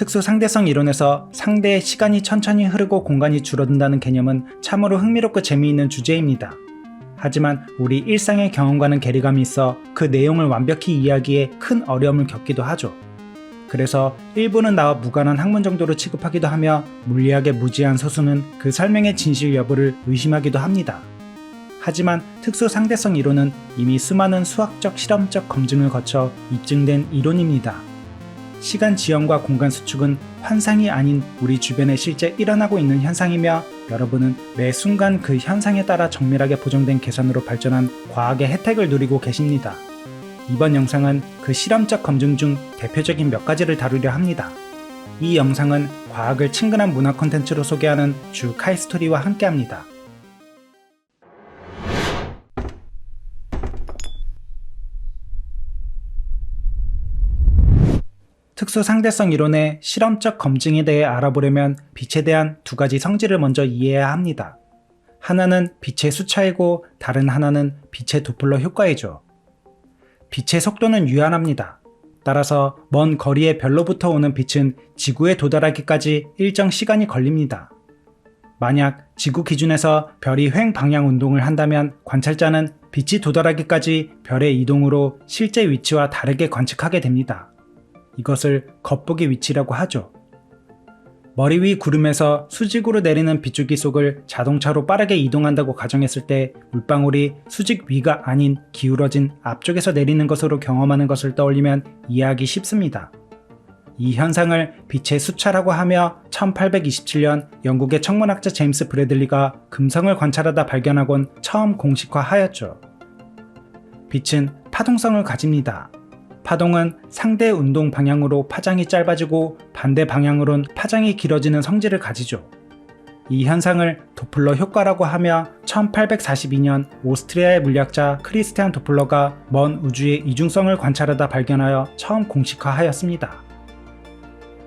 특수 상대성 이론에서 상대의 시간이 천천히 흐르고 공간이 줄어든다는 개념은 참으로 흥미롭고 재미있는 주제입니다. 하지만 우리 일상의 경험과는 괴리감이 있어 그 내용을 완벽히 이해하기에 큰 어려움을 겪기도 하죠. 그래서 일부는 나와 무관한 학문 정도로 취급하기도 하며 물리학의 무지한 소수는 그 설명의 진실 여부를 의심하기도 합니다. 하지만 특수 상대성 이론은 이미 수많은 수학적 실험적 검증을 거쳐 입증된 이론입니다. 시간 지연과 공간 수축은 환상이 아닌 우리 주변에 실제 일어나고 있는 현상이며 여러분은 매 순간 그 현상에 따라 정밀하게 보정된 계산으로 발전한 과학의 혜택을 누리고 계십니다. 이번 영상은 그 실험적 검증 중 대표적인 몇 가지를 다루려 합니다. 이 영상은 과학을 친근한 문화 콘텐츠로 소개하는 주 카이스토리와 함께합니다. 특수 상대성 이론의 실험적 검증에 대해 알아보려면 빛에 대한 두 가지 성질을 먼저 이해해야 합니다. 하나는 빛의 수차이고 다른 하나는 빛의 도플러 효과이죠. 빛의 속도는 유한합니다. 따라서 먼 거리의 별로부터 오는 빛은 지구에 도달하기까지 일정 시간이 걸립니다. 만약 지구 기준에서 별이 횡 방향 운동을 한다면 관찰자는 빛이 도달하기까지 별의 이동으로 실제 위치와 다르게 관측하게 됩니다. 이것을 겉보기 위치라고 하죠. 머리 위 구름에서 수직으로 내리는 빗줄기 속을 자동차로 빠르게 이동한다고 가정했을 때 물방울이 수직 위가 아닌 기울어진 앞쪽에서 내리는 것으로 경험하는 것을 떠올리면 이해하기 쉽습니다. 이 현상을 빛의 수차라고 하며 1827년 영국의 천문학자 제임스 브래들리가 금성을 관찰하다 발견하곤 처음 공식화하였죠. 빛은 파동성을 가집니다. 파동은 상대 운동 방향으로 파장이 짧아지고 반대 방향으론 파장이 길어지는 성질을 가지죠. 이 현상을 도플러 효과라고 하며 1842년 오스트리아의 물리학자 크리스티안 도플러가 먼 우주의 이중성을 관찰하다 발견하여 처음 공식화하였습니다.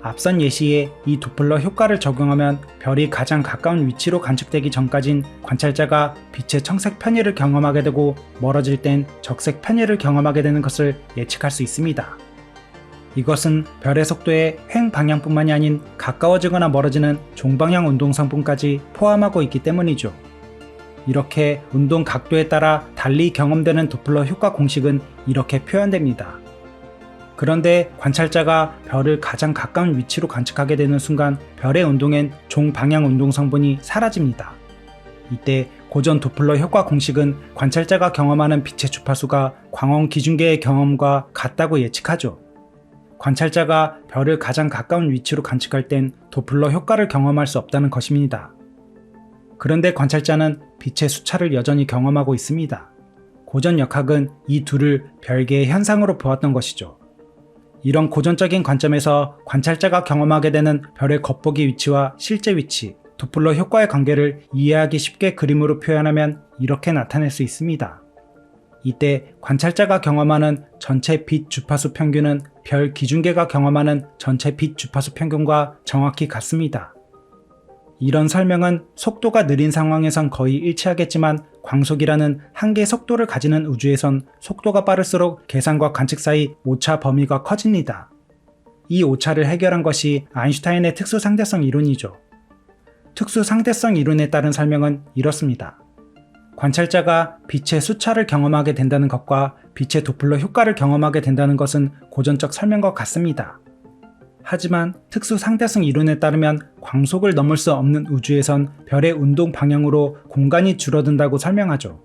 앞선 예시에 이 도플러 효과를 적용하면 별이 가장 가까운 위치로 관측되기 전까진 관찰자가 빛의 청색 편의를 경험하게 되고 멀어질 땐 적색 편의를 경험하게 되는 것을 예측할 수 있습니다. 이것은 별의 속도의 횡 방향뿐만이 아닌 가까워지거나 멀어지는 종방향 운동성분까지 포함하고 있기 때문이죠. 이렇게 운동 각도에 따라 달리 경험되는 도플러 효과 공식은 이렇게 표현됩니다. 그런데 관찰자가 별을 가장 가까운 위치로 관측하게 되는 순간 별의 운동엔 종방향 운동 성분이 사라집니다. 이때 고전 도플러 효과 공식은 관찰자가 경험하는 빛의 주파수가 광원 기준계의 경험과 같다고 예측하죠. 관찰자가 별을 가장 가까운 위치로 관측할 땐 도플러 효과를 경험할 수 없다는 것입니다. 그런데 관찰자는 빛의 수차를 여전히 경험하고 있습니다. 고전 역학은 이 둘을 별개의 현상으로 보았던 것이죠. 이런 고전적인 관점에서 관찰자가 경험하게 되는 별의 겉보기 위치와 실제 위치, 도플러 효과의 관계를 이해하기 쉽게 그림으로 표현하면 이렇게 나타낼 수 있습니다. 이때 관찰자가 경험하는 전체 빛 주파수 평균은 별 기준계가 경험하는 전체 빛 주파수 평균과 정확히 같습니다. 이런 설명은 속도가 느린 상황에선 거의 일치하겠지만 광속이라는 한계의 속도를 가지는 우주에선 속도가 빠를수록 계산과 관측 사이 오차 범위가 커집니다. 이 오차를 해결한 것이 아인슈타인의 특수 상대성 이론이죠. 특수 상대성 이론에 따른 설명은 이렇습니다. 관찰자가 빛의 수차를 경험하게 된다는 것과 빛의 도플러 효과를 경험하게 된다는 것은 고전적 설명과 같습니다. 하지만 특수 상대성 이론에 따르면 광속을 넘을 수 없는 우주에선 별의 운동 방향으로 공간이 줄어든다고 설명하죠.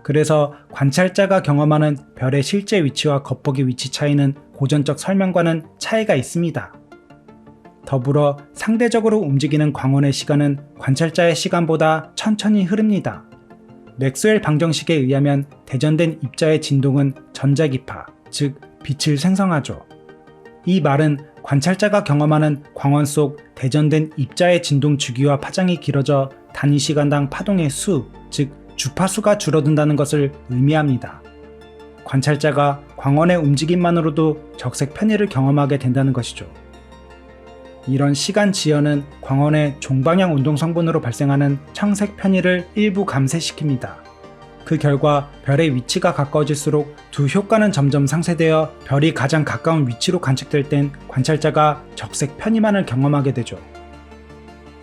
그래서 관찰자가 경험하는 별의 실제 위치와 겉보기 위치 차이는 고전적 설명과는 차이가 있습니다. 더불어 상대적으로 움직이는 광원의 시간은 관찰자의 시간보다 천천히 흐릅니다. 맥스웰 방정식에 의하면 대전된 입자의 진동은 전자기파, 즉 빛을 생성하죠. 이 말은 관찰자가 경험하는 광원 속 대전된 입자의 진동 주기와 파장이 길어져 단위 시간당 파동의 수, 즉 주파수가 줄어든다는 것을 의미합니다. 관찰자가 광원의 움직임만으로도 적색 편의를 경험하게 된다는 것이죠. 이런 시간 지연은 광원의 종방향 운동 성분으로 발생하는 청색 편의를 일부 감쇄시킵니다. 그 결과 별의 위치가 가까워질수록 두 효과는 점점 상쇄되어 별이 가장 가까운 위치로 관측될 땐 관찰자가 적색 편이만을 경험하게 되죠.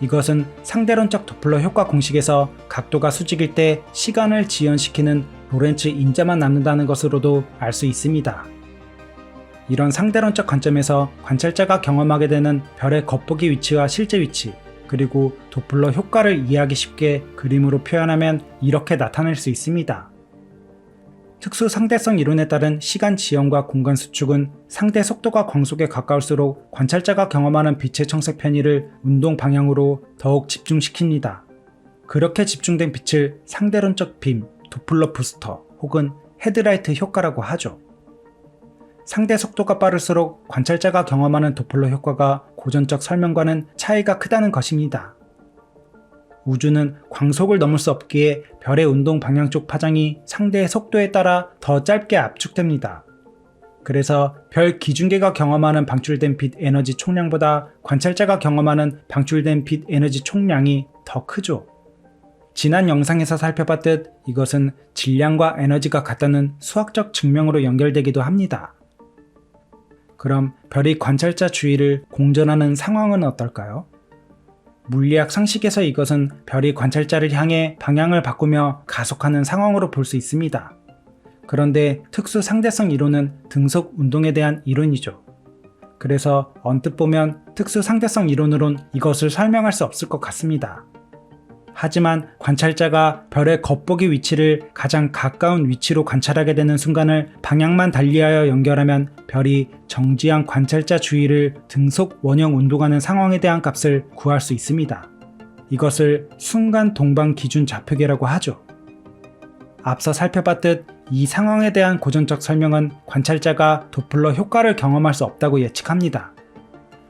이것은 상대론적 도플러 효과 공식에서 각도가 수직일 때 시간을 지연시키는 로렌츠 인자만 남는다는 것으로도 알 수 있습니다. 이런 상대론적 관점에서 관찰자가 경험하게 되는 별의 겉보기 위치와 실제 위치, 그리고 도플러 효과를 이해하기 쉽게 그림으로 표현하면 이렇게 나타낼 수 있습니다. 특수 상대성 이론에 따른 시간 지연과 공간 수축은 상대 속도가 광속에 가까울수록 관찰자가 경험하는 빛의 청색 편의를 운동 방향으로 더욱 집중시킵니다. 그렇게 집중된 빛을 상대론적 빔, 도플러 부스터 혹은 헤드라이트 효과라고 하죠. 상대 속도가 빠를수록 관찰자가 경험하는 도플러 효과가 고전적 설명과는 차이가 크다는 것입니다. 우주는 광속을 넘을 수 없기에 별의 운동 방향 쪽 파장이 상대의 속도에 따라 더 짧게 압축됩니다. 그래서 별 기준계가 경험하는 방출된 빛 에너지 총량보다 관찰자가 경험하는 방출된 빛 에너지 총량이 더 크죠. 지난 영상에서 살펴봤듯 이것은 질량과 에너지가 같다는 수학적 증명으로 연결되기도 합니다. 그럼 별이 관찰자 주위를 공전하는 상황은 어떨까요? 물리학 상식에서 이것은 별이 관찰자를 향해 방향을 바꾸며 가속하는 상황으로 볼 수 있습니다. 그런데 특수 상대성 이론은 등속 운동에 대한 이론이죠. 그래서 언뜻 보면 특수 상대성 이론으론 이것을 설명할 수 없을 것 같습니다. 하지만 관찰자가 별의 겉보기 위치를 가장 가까운 위치로 관찰하게 되는 순간을 방향만 달리하여 연결하면 별이 정지한 관찰자 주위를 등속 원형 운동하는 상황에 대한 값을 구할 수 있습니다. 이것을 순간 동방 기준 좌표계라고 하죠. 앞서 살펴봤듯 이 상황에 대한 고전적 설명은 관찰자가 도플러 효과를 경험할 수 없다고 예측합니다.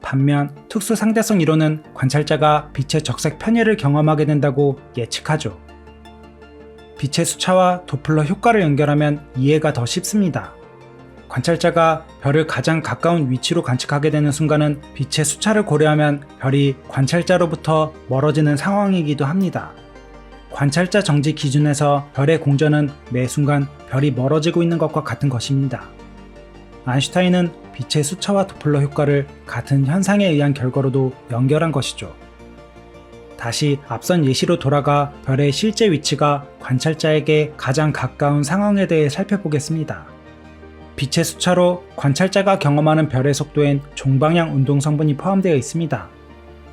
반면 특수 상대성 이론은 관찰자가 빛의 적색 편의를 경험하게 된다고 예측하죠. 빛의 수차와 도플러 효과를 연결하면 이해가 더 쉽습니다. 관찰자가 별을 가장 가까운 위치로 관측하게 되는 순간은 빛의 수차를 고려하면 별이 관찰자로부터 멀어지는 상황이기도 합니다. 관찰자 정지 기준에서 별의 공전은 매 순간 별이 멀어지고 있는 것과 같은 것입니다. 아인슈타인은 빛의 수차와 도플러 효과를 같은 현상에 의한 결과로도 연결한 것이죠. 다시 앞선 예시로 돌아가 별의 실제 위치가 관찰자에게 가장 가까운 상황에 대해 살펴보겠습니다. 빛의 수차로 관찰자가 경험하는 별의 속도엔 종방향 운동 성분이 포함되어 있습니다.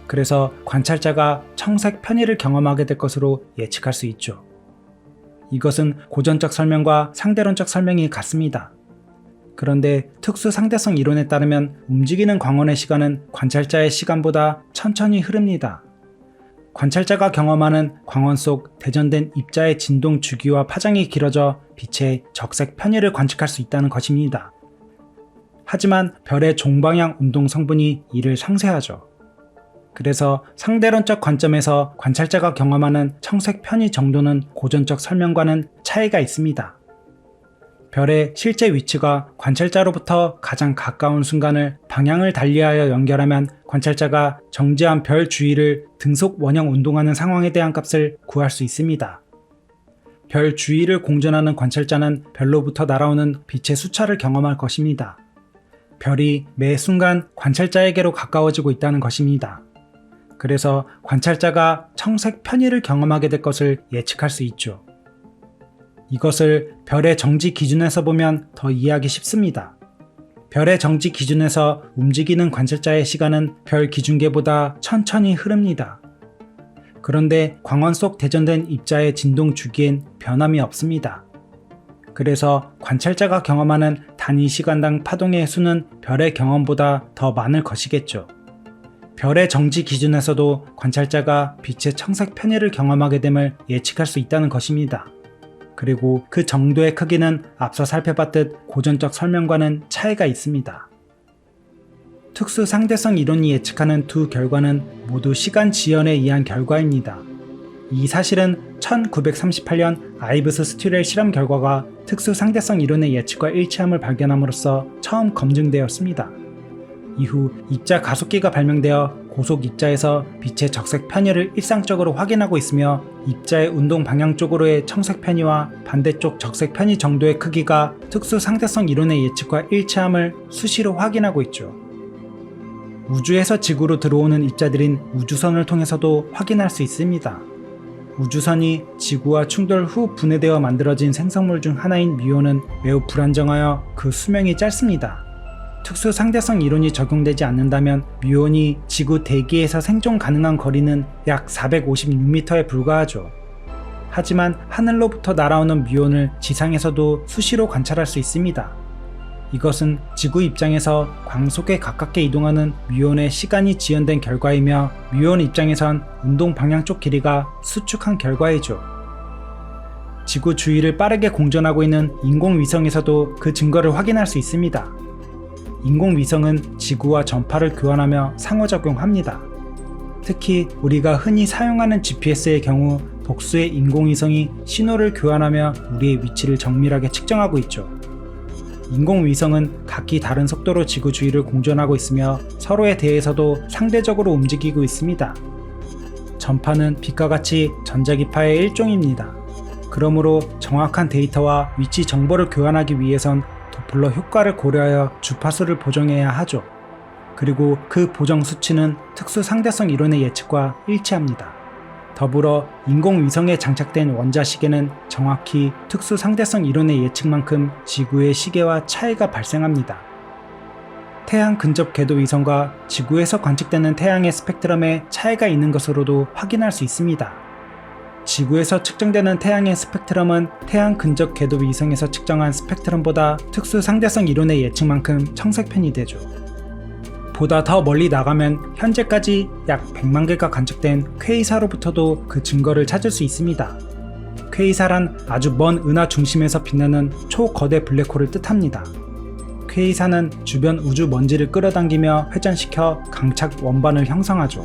그래서 관찰자가 청색 편의를 경험하게 될 것으로 예측할 수 있죠. 이것은 고전적 설명과 상대론적 설명이 같습니다. 그런데 특수 상대성 이론에 따르면 움직이는 광원의 시간은 관찰자의 시간보다 천천히 흐릅니다. 관찰자가 경험하는 광원 속 대전된 입자의 진동 주기와 파장이 길어져 빛의 적색 편의를 관측할 수 있다는 것입니다. 하지만 별의 종방향 운동 성분이 이를 상쇄하죠. 그래서 상대론적 관점에서 관찰자가 경험하는 청색 편의 정도는 고전적 설명과는 차이가 있습니다. 별의 실제 위치가 관찰자로부터 가장 가까운 순간을 방향을 달리하여 연결하면 관찰자가 정지한 별 주위를 등속 원형 운동하는 상황에 대한 값을 구할 수 있습니다. 별 주위를 공전하는 관찰자는 별로부터 날아오는 빛의 수차를 경험할 것입니다. 별이 매 순간 관찰자에게로 가까워지고 있다는 것입니다. 그래서 관찰자가 청색 편의를 경험하게 될 것을 예측할 수 있죠. 이것을 별의 정지 기준에서 보면 더 이해하기 쉽습니다. 별의 정지 기준에서 움직이는 관찰자의 시간은 별 기준계보다 천천히 흐릅니다. 그런데 광원 속 대전된 입자의 진동 주기엔 변함이 없습니다. 그래서 관찰자가 경험하는 단위 시간당 파동의 수는 별의 경험보다 더 많을 것이겠죠. 별의 정지 기준에서도 관찰자가 빛의 청색 편의를 경험하게 됨을 예측할 수 있다는 것입니다. 그리고 그 정도의 크기는 앞서 살펴봤듯 고전적 설명과는 차이가 있습니다. 특수 상대성 이론이 예측하는 두 결과는 모두 시간 지연에 의한 결과입니다. 이 사실은 1938년 아이브스 스튜렐 실험 결과가 특수 상대성 이론의 예측과 일치함을 발견함으로써 처음 검증되었습니다. 이후 입자 가속기가 발명되어 고속 입자에서 빛의 적색 편의를 일상적으로 확인하고 있으며 입자의 운동 방향 쪽으로의 청색 편의와 반대쪽 적색 편의 정도의 크기가 특수 상대성 이론의 예측과 일치함을 수시로 확인하고 있죠. 우주에서 지구로 들어오는 입자들인 우주선을 통해서도 확인할 수 있습니다. 우주선이 지구와 충돌 후 분해되어 만들어진 생성물 중 하나인 뮤온은 매우 불안정하여 그 수명이 짧습니다. 특수 상대성 이론이 적용되지 않는다면 뮤온이 지구 대기에서 생존 가능한 거리는 약 456m에 불과하죠. 하지만 하늘로부터 날아오는 뮤온을 지상에서도 수시로 관찰할 수 있습니다. 이것은 지구 입장에서 광속에 가깝게 이동하는 뮤온의 시간이 지연된 결과이며 뮤온 입장에선 운동 방향 쪽 길이가 수축한 결과이죠. 지구 주위를 빠르게 공전하고 있는 인공위성에서도 그 증거를 확인할 수 있습니다. 인공위성은 지구와 전파를 교환하며 상호작용합니다. 특히 우리가 흔히 사용하는 GPS의 경우 복수의 인공위성이 신호를 교환하며 우리의 위치를 정밀하게 측정하고 있죠. 인공위성은 각기 다른 속도로 지구 주위를 공전하고 있으며 서로에 대해서도 상대적으로 움직이고 있습니다. 전파는 빛과 같이 전자기파의 일종입니다. 그러므로 정확한 데이터와 위치 정보를 교환하기 위해선 도플러 효과를 고려하여 주파수를 보정해야 하죠. 그리고 그 보정 수치는 특수 상대성 이론의 예측과 일치합니다. 더불어 인공위성에 장착된 원자시계는 정확히 특수 상대성 이론의 예측만큼 지구의 시계와 차이가 발생합니다. 태양 근접 궤도 위성과 지구에서 관측되는 태양의 스펙트럼에 차이가 있는 것으로도 확인할 수 있습니다. 지구에서 측정되는 태양의 스펙트럼은 태양 근접 궤도 위성에서 측정한 스펙트럼보다 특수 상대성 이론의 예측만큼 청색편이 되죠. 보다 더 멀리 나가면 현재까지 약 100만 개가 관측된 퀘이사로부터도 그 증거를 찾을 수 있습니다. 퀘이사란 아주 먼 은하 중심에서 빛나는 초거대 블랙홀을 뜻합니다. 퀘이사는 주변 우주 먼지를 끌어당기며 회전시켜 강착 원반을 형성하죠.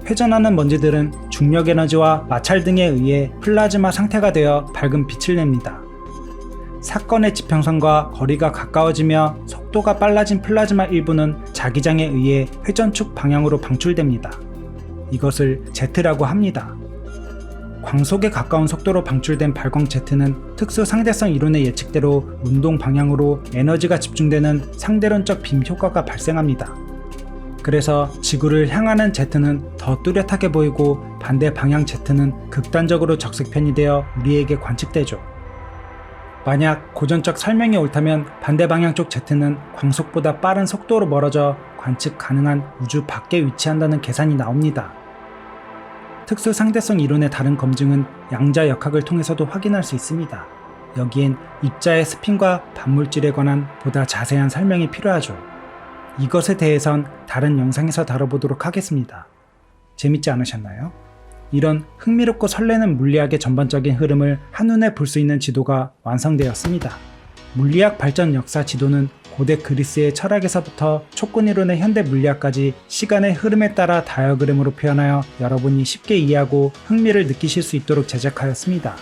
회전하는 먼지들은 중력 에너지와 마찰 등에 의해 플라즈마 상태가 되어 밝은 빛을 냅니다. 사건의 지평선과 거리가 가까워지며 속도가 빨라진 플라즈마 일부는 자기장에 의해 회전축 방향으로 방출됩니다. 이것을 제트라고 합니다. 광속에 가까운 속도로 방출된 발광 제트는 특수 상대성 이론의 예측대로 운동 방향으로 에너지가 집중되는 상대론적 빔 효과가 발생합니다. 그래서 지구를 향하는 제트는 더 뚜렷하게 보이고 반대 방향 제트는 극단적으로 적색편이 되어 우리에게 관측되죠. 만약 고전적 설명이 옳다면 반대 방향 쪽 제트는 광속보다 빠른 속도로 멀어져 관측 가능한 우주 밖에 위치한다는 계산이 나옵니다. 특수 상대성 이론의 다른 검증은 양자역학을 통해서도 확인할 수 있습니다. 여기엔 입자의 스핀과 반물질에 관한 보다 자세한 설명이 필요하죠. 이것에 대해선 다른 영상에서 다뤄보도록 하겠습니다. 재밌지 않으셨나요? 이런 흥미롭고 설레는 물리학의 전반적인 흐름을 한눈에 볼 수 있는 지도가 완성되었습니다. 물리학 발전 역사 지도는 고대 그리스의 철학에서부터 촉근이론의 현대 물리학까지 시간의 흐름에 따라 다이어그램으로 표현하여 여러분이 쉽게 이해하고 흥미를 느끼실 수 있도록 제작하였습니다.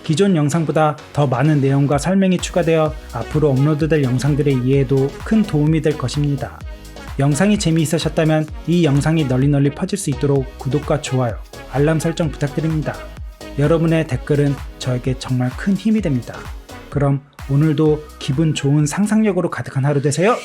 기존 영상보다 더 많은 내용과 설명이 추가되어 앞으로 업로드될 영상들의 이해에도 큰 도움이 될 것입니다. 영상이 재미있으셨다면 이 영상이 널리 퍼질 수 있도록 구독과 좋아요, 알람 설정 부탁드립니다. 여러분의 댓글은 저에게 정말 큰 힘이 됩니다. 그럼 오늘도 기분 좋은 상상력으로 가득한 하루 되세요!